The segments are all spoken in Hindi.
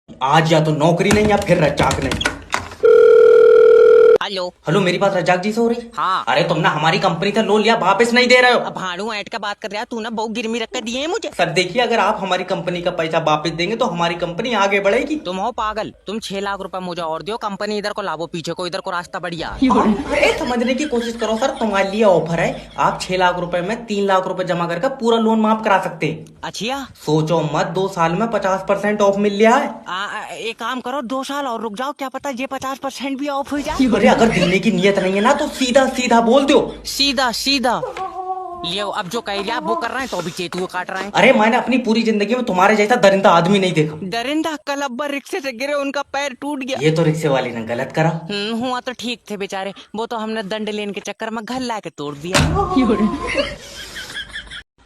आज या तो नौकरी नहीं या फिर रज्जाक नहीं। हेलो। हेलो, मेरी बात रज्जाक जी से हो रही? हाँ। अरे तुम ना हमारी कंपनी से लोन लिया, वापस नहीं दे रहे हो। अब भाड़ू ऐट का बात कर रहा है तू ना, बहुत गिरवी रख कर दिए है मुझे। सर देखिए, अगर आप हमारी कंपनी का पैसा वापस देंगे तो हमारी कंपनी आगे बढ़ेगी। तुम हो पागल, तुम 6 लाख रुपए मुझे और दो, कंपनी इधर को लावो, पीछे को इधर को रास्ता बढ़िया। अरे समझने की कोशिश करो सर, तुम्हारे लिए ऑफर है। आप 6 लाख रुपए में 3 लाख रुपए जमा करके पूरा लोन माफ करा सकते हैं। अच्छा। सोचो मत, 2 साल में 50% ऑफ मिल रहा है। एक काम करो, 2 साल और रुक जाओ, क्या पता ये 50% भी ऑफ हो जाए। अरे अगर देने की नियत नहीं है ना तो सीधा सीधा बोल दो। सीधा सीधा लियो, अब जो कह लिया वो कर रहे हैं तो अभी चेतुए काट रहे हैं। अरे मैंने अपनी पूरी जिंदगी में तुम्हारे जैसा दरिंदा आदमी नहीं देखा। दरिंदा कल अब्बा रिक्शे से गिरे, उनका पैर टूट गया। ये तो रिक्शे वाले ने गलत करा। हुआ तो ठीक थे बेचारे, वो तो हमने दंड लेने के चक्कर में घर ला के तोड़ दिया।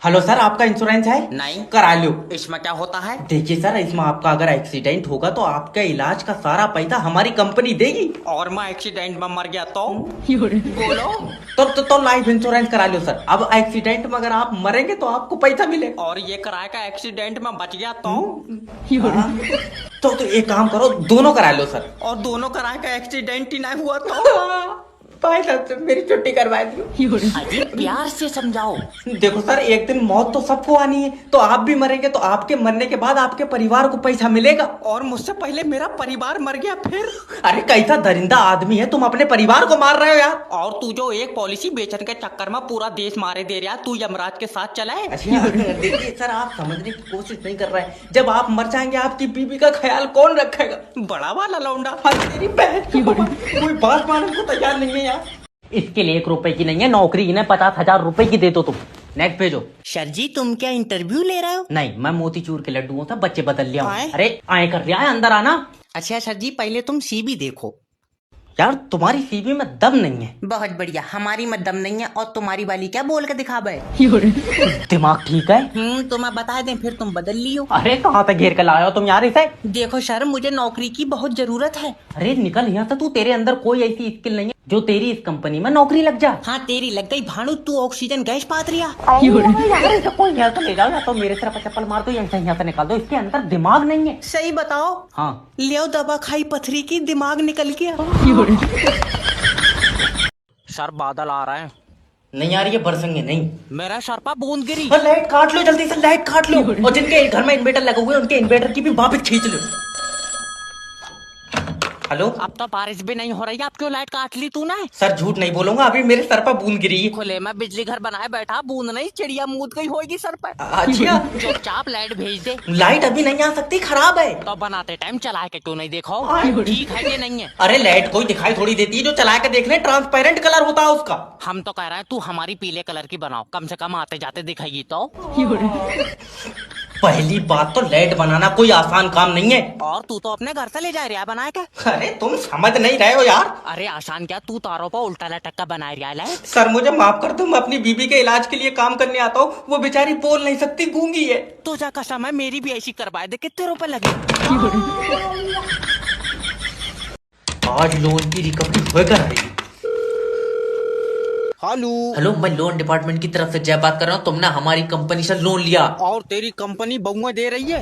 हेलो सर, आपका इंश्योरेंस है? नहीं। करा लो। इसमें क्या होता है? देखिए सर, इसमें आपका अगर एक्सीडेंट होगा तो आपका इलाज का सारा पैसा हमारी कंपनी देगी। और मैं एक्सीडेंट में मर गया तो बोलो। तो लाइफ इंश्योरेंस करा लो सर। अब एक्सीडेंट में अगर आप मरेंगे तो आपको पैसा मिलेगा। और ये कराए का एक्सीडेंट में बच गया तो हाँ। तो एक काम करो, दोनों करा लो सर। और दोनों कराए का एक्सीडेंट ही नहीं हुआ तो भाई साहब मेरी छुट्टी करवा दियो। अभी प्यार से समझाओ। देखो सर, एक दिन मौत तो सबको आनी है, तो आप भी मरेंगे तो आपके मरने के बाद आपके परिवार को पैसा मिलेगा। और मुझसे पहले मेरा परिवार मर गया फिर? अरे कैसा दरिंदा आदमी है, तुम अपने परिवार को मार रहे हो यार। और तू जो एक पॉलिसी बेचने के चक्कर में पूरा देश मारे दे रहा, तू यमराज के साथ चला है। अच्छा देखिए सर, आप समझने की कोशिश नहीं कर रहे हैं। जब आप मर जाएंगे आपकी बीवी का ख्याल कौन रखेगा? बड़ा वाला लौंडा। तेरी बहन कोई बात मानने को तैयार नहीं है यार। इसके लिए 1 रुपए की नहीं है नौकरी, इन्हें 50,000 रुपए की दे दो तुम। नेक्स्ट भेजो। सर जी, तुम क्या इंटरव्यू ले रहे हो? नहीं, मैं मोतीचूर के लड्डुओं से बच्चे बदल लिया हूं। आए? अरे आए कर लिया है, अंदर आना। अच्छा सर जी, पहले तुम सीबी देखो। यार तुम्हारी सीवी में दम नहीं है। बहुत बढ़िया, हमारी में दम नहीं है और तुम्हारी वाली क्या बोल के दिखावे? दिमाग ठीक है? तो मैं बता दें फिर तुम बदल लियो। अरे कहाँ पे घेर कर लाए हो तुम यार इसे? देखो सर, मुझे नौकरी की बहुत जरूरत है। अरे निकल यहाँ से, तू तेरे अंदर कोई ऐसी स्किल नहीं है जो तेरी इस कंपनी में नौकरी लग जा। हाँ तेरी लग गई भानु, तू ऑक्सीजन गैस पात रिया। कोई यहाँ से ले जाओ या तो मेरे सिर पर चप्पल मार दो या यहाँ से निकाल दो, इसके अंदर दिमाग नहीं है। सही बताओ। हाँ लियो दवा खाई पथरी की, दिमाग निकल गया। सर बादल आ रहे हैं। नहीं यार, ये बरसेंगे नहीं। मेरा सर पर बूंद गिरी। लाइट काट लो जल्दी से, लाइट काट लो। और जिनके घर में इन्वर्टर लगे हुए हैं उनके इन्वर्टर की भी वापस खींच लो। हेलो। अब तो बारिश भी नहीं हो रही, अब क्यों लाइट काट ली तूने? सर झूठ नहीं बोलूंगा, अभी मेरे सर पर बूंद गिरी है। खुले में बिजली घर बनाए बैठा, बूंद नहीं चिड़िया मूद गई होगी सर पर। अच्छा चुपचाप लाइट भेज दे। लाइट अभी नहीं आ सकती, खराब है। तो बनाते टाइम चला के क्यों नहीं देखो? ठीक है ये नहीं है। अरे लाइट कोई दिखाई थोड़ी देती है, जो चला के देख ले, ट्रांसपेरेंट कलर होता है उसका। हम तो कह रहे हैं तू हमारी पीले कलर की बनाओ, कम से कम आते जाते दिखाई तो। पहली बात तो लाइट बनाना कोई आसान काम नहीं है। और तू तो अपने घर से ले जा रहा है बना के। अरे तुम समझ नहीं रहे हो यार। अरे आसान क्या, तू तारों पर उल्टा लटक का बना रहा है। सर मुझे माफ कर दो, मैं अपनी बीबी के इलाज के लिए काम करने आता हूँ, वो बेचारी बोल नहीं सकती, गूंगी है। तुझा कसम है, मेरी भी ऐसी करवाए दे। कितने रुपए लगे? आज लोन की रिकवरी होकर रही। हेलो। हेलो, मैं लोन डिपार्टमेंट की तरफ से जय बात कर रहा हूँ। तुमने हमारी कंपनी से लोन लिया। और तेरी कंपनी बहुआ दे रही है?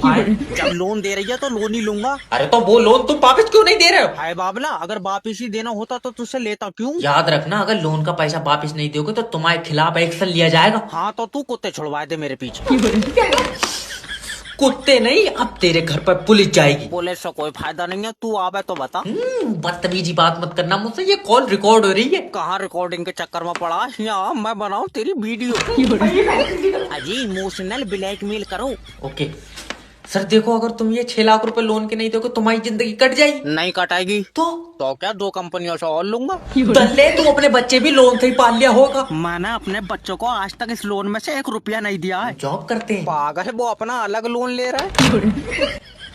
जब लोन दे रही है तो लोन ही लूंगा। अरे तो वो लोन तुम वापिस क्यों नहीं दे रहे हो? हाय बाबला, अगर वापिस ही देना होता तो तुझसे लेता क्यों? याद रखना, अगर लोन का पैसा वापिस नहीं दोगे तो तुम्हारे खिलाफ एक्शन लिया जाएगा। हाँ तो तू कुत्ते छुड़वाए दे मेरे पीछे। कुत्ते नहीं, अब तेरे घर पर पुलिस जाएगी। पुलिस से कोई फायदा नहीं है, तू आवे तो बता। बदतमीजी बात मत करना मुझसे, ये कॉल रिकॉर्ड हो रही है। कहाँ रिकॉर्डिंग के चक्कर में पड़ा? यहाँ मैं बनाऊँ तेरी वीडियो। अजी इमोशनल ब्लैकमेल करो। ओके सर, देखो अगर तुम ये 6 लाख रुपए लोन के नहीं दोगे तुम्हारी जिंदगी कट जाएगी। नहीं कटाएगी तो क्या 2 कंपनियों से और लूंगा? दल्ले, तू अपने बच्चे भी लोन से ही पाल लिया होगा। मैंने अपने बच्चों को आज तक इस लोन में से 1 रुपया नहीं दिया है। जॉब करते हैं। पागल है, वो अपना अलग लोन ले रहा है।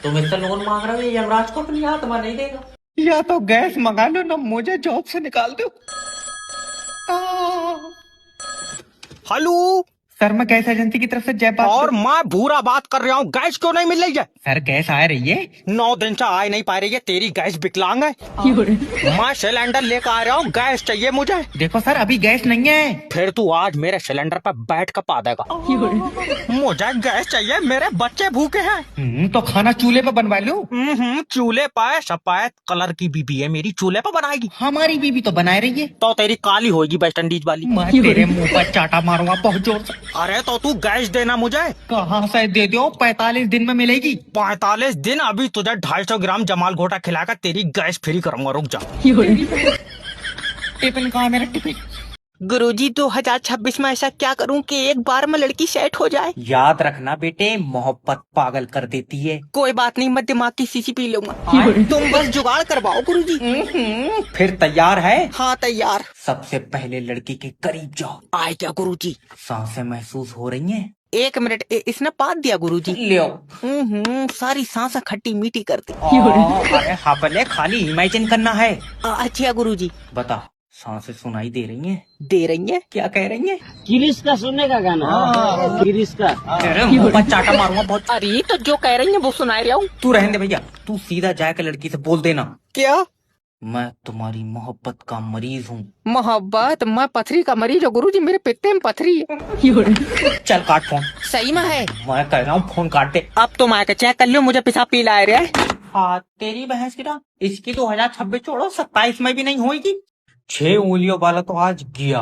तुम इससे लोन मांग रहे हो, ये यमराज को अपनी आत्मा नहीं देगा। या तो गैस मंगा लो ना, मुझे जॉब से निकाल दो। हेलो सर मैं गैस एजेंसी की तरफ से जयपाल। और मैं बुरा बात कर रहा हूँ, गैस क्यों नहीं मिल रही है? सर गैस आ रही है। 9 दिन से आ नहीं पा रही है, तेरी गैस विकलांग है। मैं सिलेंडर लेकर आ रहा हूँ, गैस चाहिए मुझे। देखो सर अभी गैस नहीं है। फिर तू आज मेरे सिलेंडर पर बैठ कर पा देगा। मुझे गैस चाहिए, मेरे बच्चे भूखे हैं। तो खाना चूल्हे पे बनवा लो। चूल्हे पर सफेद कलर की बीबी है मेरी, चूल्हे पर बनाएगी। हमारी बीबी तो बना रही है। तो तेरी काली होगी वेस्ट इंडीज वाली। मैं तेरे मुंह पर चाटा मारूंगा बहुत जोर से। अरे तो तू गैस देना मुझे। कहाँ से दे दो, 45 दिन में मिलेगी। 45 दिन? अभी तुझे 250 ग्राम जमाल घोटा खिलाकर तेरी गैस फ्री करूंगा, रुक जा। टिफिन कहाँ है मेरा टिफिन? गुरुजी 2026 में ऐसा क्या करूं कि एक बार में लड़की सेट हो जाए? याद रखना बेटे, मोहब्बत पागल कर देती है। कोई बात नहीं, मैं दिमाग की शीशी पी लूंगा। तुम बस जुगाड़ करवाओ गुरुजी। फिर तैयार है? हाँ तैयार। सबसे पहले लड़की के करीब जाओ। आए क्या गुरुजी? सांसें महसूस हो रही हैं? 1 मिनट, इसने पाद दिया गुरुजी। ले सारी सांसें खट्टी मीठी करती। अरे हापले, खाली इमेजिन करना है। अच्छा गुरुजी। बता, सांसें सुनाई दे रही हैं? दे रही है? क्या कह रही हैं? गिरीश का सुनने का गाना, गिरीश का। अरे मुंह पर चाटा मारूंगा बहुत। अरे तो जो कह रही है वो सुना रहा हूँ। तू रहने दे भैया, तू सीधा जाकर लड़की से बोल देना, क्या? मैं तुम्हारी मोहब्बत का मरीज हूँ। मोहब्बत? मैं पथरी का मरीज हूँ गुरुजी, मेरे पित्ते में पथरी है। चल काट फोन। सही में है? मैं कह रहा हूँ फोन काट दे। अब तुम आके चेक कर लो, मुझे पेशाब पी ला रहा है। हाँ तेरी बहस की ना, इसकी 2026 छोड़ो, 27 में भी नहीं होगी। 6 उंगलियों वाला तो आज गया।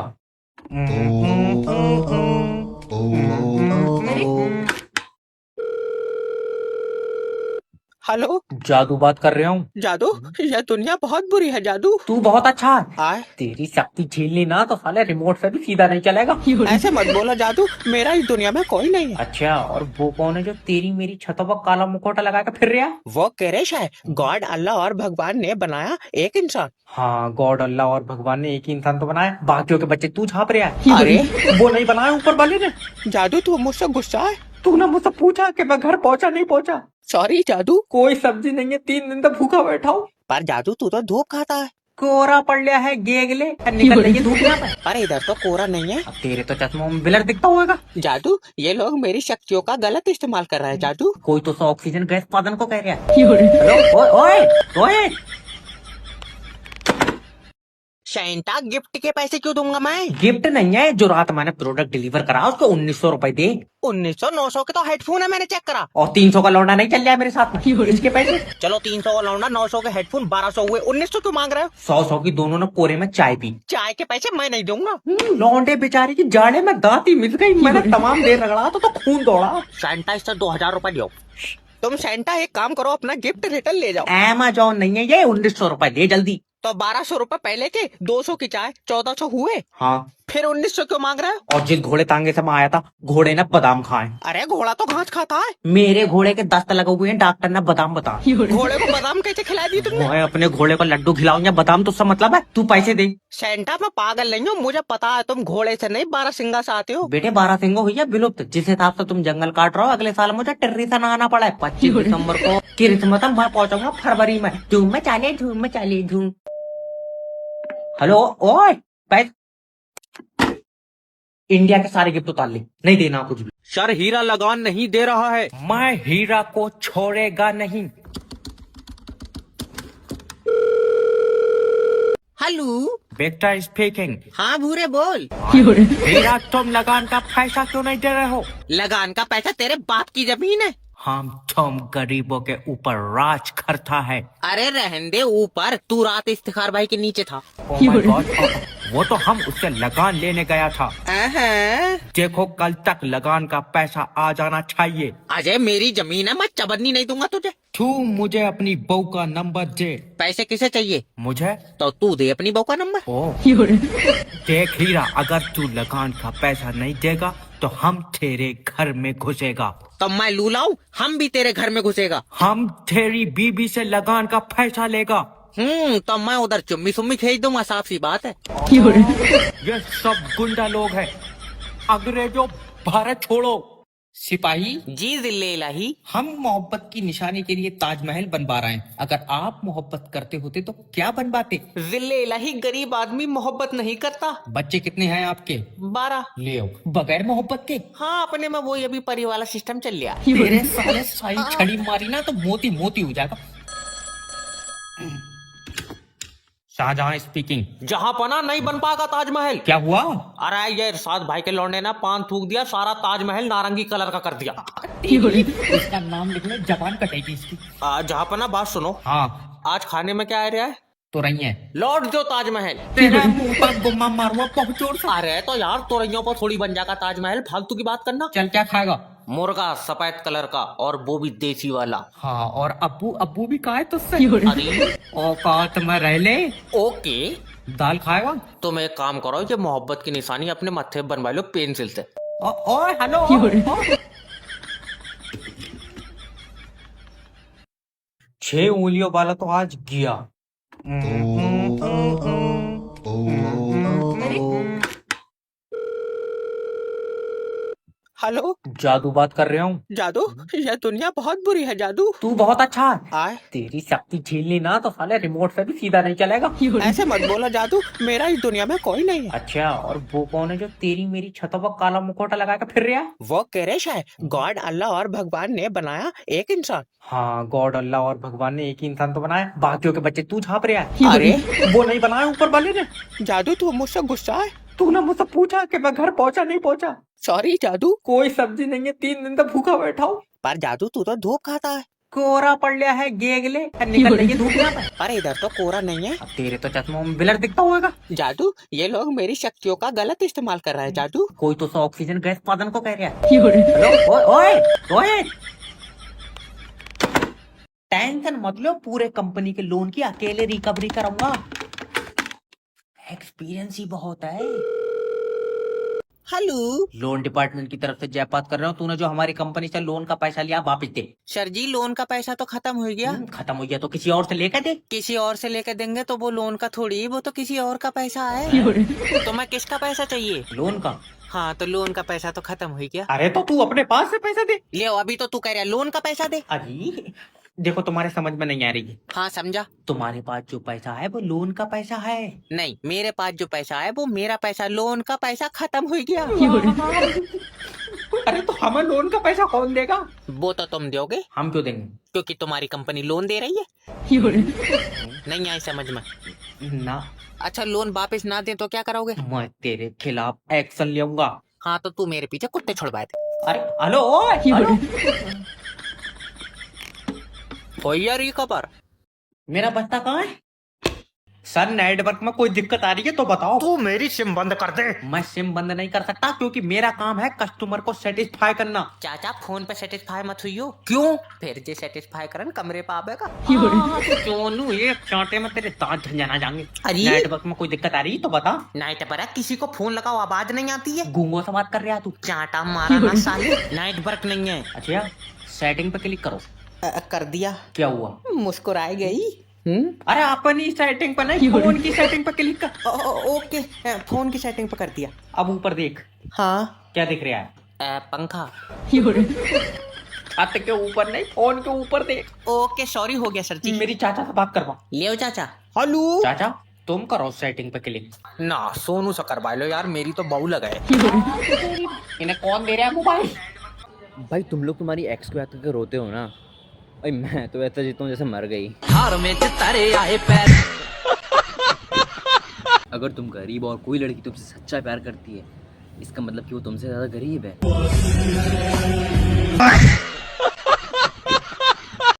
हेलो, जादू बात कर रहा हूँ। जादू? यह दुनिया बहुत बुरी है जादू। तू बहुत अच्छा है। आए? तेरी शक्ति झेलनी ना तो साले रिमोट से भी सीधा नहीं चलेगा। ऐसे मत बोला जादू, मेरा इस दुनिया में कोई नहीं है। अच्छा, और वो कौन है जो तेरी मेरी छतों पर काला मुखौटा लगा के फिर रहा है? वो करेश है। गॉड, अल्लाह और भगवान ने बनाया एक इंसान। हाँ, गॉड, अल्लाह और भगवान ने एक ही इंसान तो बनाया, बाकियों के बच्चे तू झाप रहा है। अरे वो नहीं बनाया ऊपर वाले ने। जादू तू मुझसे गुस्सा है? तूने मुझसे पूछा कि मैं घर पहुंचा नहीं पहुंचा? सॉरी जादू। कोई सब्जी नहीं है, 3 दिन तक भूखा बैठा हूँ। पर जादू तू तो धूप खाता है। कोहरा पड़ लिया है, गेगले निकल रही है धूप यहाँ पे। अरे इधर तो कोहरा नहीं है। अब तेरे तो चश्मों में ब्लर दिखता होगा। जादू, ये लोग मेरी शक्तियों का गलत इस्तेमाल कर रहे हैं जादू। कोई तो ऑक्सीजन गैस उत्पादन को कह रहा है। हेलो, ओए ओए, सैंटा गिफ्ट के पैसे क्यों दूंगा मैं? गिफ्ट नहीं है, जो रात मैंने प्रोडक्ट डिलीवर करा उसको 1900 रुपए दे। 1900 900 के तो हेडफोन है, मैंने चेक करा। और 300 का लौंडा नहीं चल रहा है मेरे साथ में, इसके पैसे। चलो 300 का लौंडा, 900 के हेडफोन, 1200 हुए। 1900 क्यों मांग रहे हो? 100 की दोनों ने कोरे में चाय पी। चाय के पैसे मैं नहीं दूंगा। लौंडे बेचारी की जाड़े में दांती मिल गई, मैंने तमाम देर रगड़ा तो खून दौड़ा। सैंटा इससे 2000 रुपए दो। तुम सैंटा एक काम करो, अपना गिफ्ट रिटर्न ले जाओ। अमेज़न नहीं है ये, 1900 रुपए दे जल्दी। तो 1200 रुपए पहले के, 200 की चाय, 1400 हुए। हाँ, फिर 1900 क्यों मांग रहे हो? और जिस घोड़े तांगे से मैं आया था, घोड़े ने बादाम खाए। अरे घोड़ा तो घास खाता है। मेरे घोड़े के दस्त लगे हुए हैं, डॉक्टर ने बादाम बता। घोड़े को बादाम कैसे खिला दी तुमने? मैं अपने घोड़े को लड्डू खिलाऊं या बादाम, तो उससे मतलब है? तू पैसे दे। सैंटा मैं पागल नहीं हूँ, मुझे पता है तुम घोड़े से नहीं 12 सिंगा से आते हो। बेटे 12 सिंगो हुई है विलुप्त, जिस हिसाब से तुम जंगल काट रहे हो, अगले साल मुझे टिर्री से नहाना पड़ा है। 25 दिसंबर को क्रिसमस है, मैं पहुंचूंगा फरवरी में। झूम में चाले, झूम में चाले, झूम। हेलो, ओए इंडिया के सारे गिफ्ट उतार ले, नहीं देना कुछ भी। सर हीरा लगान नहीं दे रहा है। मैं हीरा को छोड़ेगा नहीं। हेलो बेटा स्पीकिंग। हाँ भूरे बोल। हीरा, तुम लगान का पैसा क्यों नहीं दे रहे हो? लगान का पैसा तेरे बाप की जमीन है। हम तुम गरीबों के ऊपर राज करता है। अरे रहने दे ऊपर, तू रात इफ्तिखार भाई के नीचे था। Oh my God, वो तो हम उससे लगान लेने गया था। देखो कल तक लगान का पैसा आ जाना चाहिए। अजय मेरी जमीन है, मैं चबन्नी नहीं दूंगा तुझे। तू मुझे अपनी बहू का नंबर दे। पैसे किसे चाहिए? मुझे। तो तू दे अपनी बहू का नंबर। ओह देख हीरा, अगर तू लगान का पैसा नहीं देगा तो हम तेरे घर में घुसेगा। तो मैं लूलाऊ, हम भी तेरे घर में घुसेगा। हम तेरी बीबी से लगान का पैसा लेगा। तो मैं उधर चुम्मी सुम्मी भेज दूंगा, साफ सी बात है। ये सब गुंडा लोग हैं। अंग्रेजों, भारत छोड़ो। सिपाही, जी जिले इलाही। हम मोहब्बत की निशानी के लिए ताजमहल बनवा रहे हैं। अगर आप मोहब्बत करते होते तो क्या बनवाते? जिले इलाही गरीब आदमी मोहब्बत नहीं करता। बच्चे कितने हैं आपके? 12। ले आओ, बगैर मोहब्बत के। हाँ, अपने में वही अभी परी वाला सिस्टम चल लिया। तेरे साले साई छड़ी मारी ना तो मोती मोती हो जाएगा। शाहजहां स्पीकिंग। जहाँ पना नहीं बन पाएगा ताजमहल। क्या हुआ? अरे ये इरशाद भाई के लौंडे ना पान थूक दिया, सारा ताजमहल नारंगी कलर का कर दिया। इसका नाम लिख ले, जबान कटेगी इसकी। जहाँ पना बात सुनो, हाँ, आज खाने में क्या आ रहा है? तो रही है। लौट जो ताजमहल। तेरा मुंह पर गुम्मा मारूंगा पहुंचोड़ से। अरे तो यार तोरइयों पर थोड़ी बन जाएगा ताजमहल, फालतू की बात करना। चल, क्या खाएगा? मुर्गा सफेद कलर का, और वो भी देसी वाला। हाँ, और अब्बू अब्बू भी कहा है तुझसे? अरे औकात में रह ले। ओके, दाल खाएगा? तुम एक काम करो, ये मोहब्बत की निशानी अपने मत्थे पे बनवा लो पेंसिल से। ओए हेलो। 6 उंगलियों वाला तो आज गया। हेलो, जादू बात कर रहा हूँ। जादू? यह दुनिया बहुत बुरी है जादू। तू बहुत अच्छा है। आए, तेरी शक्ति झेलनी ना तो साले रिमोट से भी सीधा नहीं चलेगा। ऐसे मत बोला जादू, मेरा इस दुनिया में कोई नहीं है। अच्छा, और वो कौन है जो तेरी मेरी छतों पर काला मुखौटा लगा के फिर रहा है? वो करेश है। गॉड, अल्लाह और भगवान ने बनाया एक इंसान। हाँ, गॉड, अल्लाह और भगवान ने एक ही इंसान तो बनाया, बाकियों के बच्चे तू छाप रहा है। अरे वो नहीं बनाया ऊपर वाले ने। जादू, तू मुझसे गुस्सा है? तूने मुझसे पूछा कि मैं घर पहुंचा नहीं पहुंचा? सॉरी जादू। कोई सब्जी नहीं है, 3 दिन तक भूखा बैठा हूँ। पर जादू तू तो धूप खाता है। कोहरा पड़ लिया है, गेगले निकल रही है धूप यहाँ पे। अरे इधर तो कोहरा नहीं है। अब तेरे तो चश्मों में ब्लर दिखता होगा। जादू, ये लोग मेरी शक्तियों का गलत इस्तेमाल कर रहे हैं जादू। कोई तो ऑक्सीजन गैस उत्पादन को कह रहा है। हेलो, ओए ओए, टेंशन मत लो, पूरे कंपनी के लोन की अकेले रिकवरी कराऊंगा। एक्सपीरियंस ही बहुत है। हेलो, लोन डिपार्टमेंट की तरफ से जयपात कर रहा हूँ। तूने जो हमारी कंपनी से लोन का पैसा लिया वापस दे। सर जी, लोन का पैसा तो खत्म हो गया। खत्म हो गया तो किसी और से लेकर दे। किसी और से लेकर देंगे तो वो लोन का थोड़ी, वो तो किसी और का पैसा है। तो मैं किसका पैसा चाहिए? लोन का? हाँ, तो लोन का पैसा तो खत्म हो गया। अरे तो तू अपने पास से पैसा दे। ले अभी तो तू कह रहा है लोन का पैसा दे। अजी देखो, तुम्हारे समझ में नहीं आ रही है। हाँ समझा। तुम्हारे पास जो पैसा है वो लोन का पैसा है। नहीं, मेरे पास जो पैसा है वो मेरा पैसा, लोन का पैसा खत्म हो गया। अरे तो हमें लोन का पैसा कौन देगा? वो तो तुम दोगे। हम क्यों देंगे? क्योंकि तुम्हारी कंपनी लोन दे रही है। नहीं आई समझ में? ना। अच्छा, लोन वापस ना दे तो क्या करोगे? मैं तेरे खिलाफ एक्शन लूंगा। हाँ, तो तू मेरे पीछे कुत्ते छुड़वाए थे। अरे हेलो, ओए, हेलो। रिकवर। मेरा बस्ता कहाँ है? सर, नेटवर्क में कोई दिक्कत आ रही है तो बताओ। तू मेरी सिम बंद कर दे। मैं सिम बंद नहीं कर सकता क्योंकि मेरा काम है कस्टमर को सेटिस्फाई करना। चाचा, फोन पे सेटिस्फाई मत हुई हो। क्यों? फिर जे सेटिस्फाई करन कमरे पे आवेगा। सोनू, एक चांटे में तेरे दांत झंझना जाएंगे। अरे नेटवर्क में कोई दिक्कत आ रही है तो बता। नाइट पर किसी को फोन लगाओ, आवाज नहीं आती है। गूंगों से बात कर रहा तू? चाटा मारा ना साले, नाइटवर्क नहीं है। अच्छा, सेटिंग पे क्लिक करो। कर दिया। क्या हुआ? मुस्कुराई गई। अरे अपनी सेटिंग पे नहीं, फोन की सेटिंग पे क्लिक कर। ओके, फोन की सेटिंग पे कर दिया। अब ऊपर देख। हाँ, क्या दिख रहा है? पंखा। छत के ऊपर नहीं, फोन के ऊपर देख। ओके, सॉरी, हो गया सर जी। मेरी चाचा से बात करवा। ले चाचा। हेलो चाचा, तुम करो सेटिंग पे क्लिक। ना, सोनू से करवा लो यार, मेरी तो बहू लगाए। इन्हें कौन दे रहा है मोबाइल? भाई तुम लोग तुम्हारी एक्स को याद करके रोते हो ना, भाई मैं तो ऐसा जीता हूँ जैसे मर गई। हार में तारे आए पैर। अगर तुम गरीब और कोई लड़की तुमसे सच्चा प्यार करती है, इसका मतलब कि वो तुमसे ज्यादा गरीब है।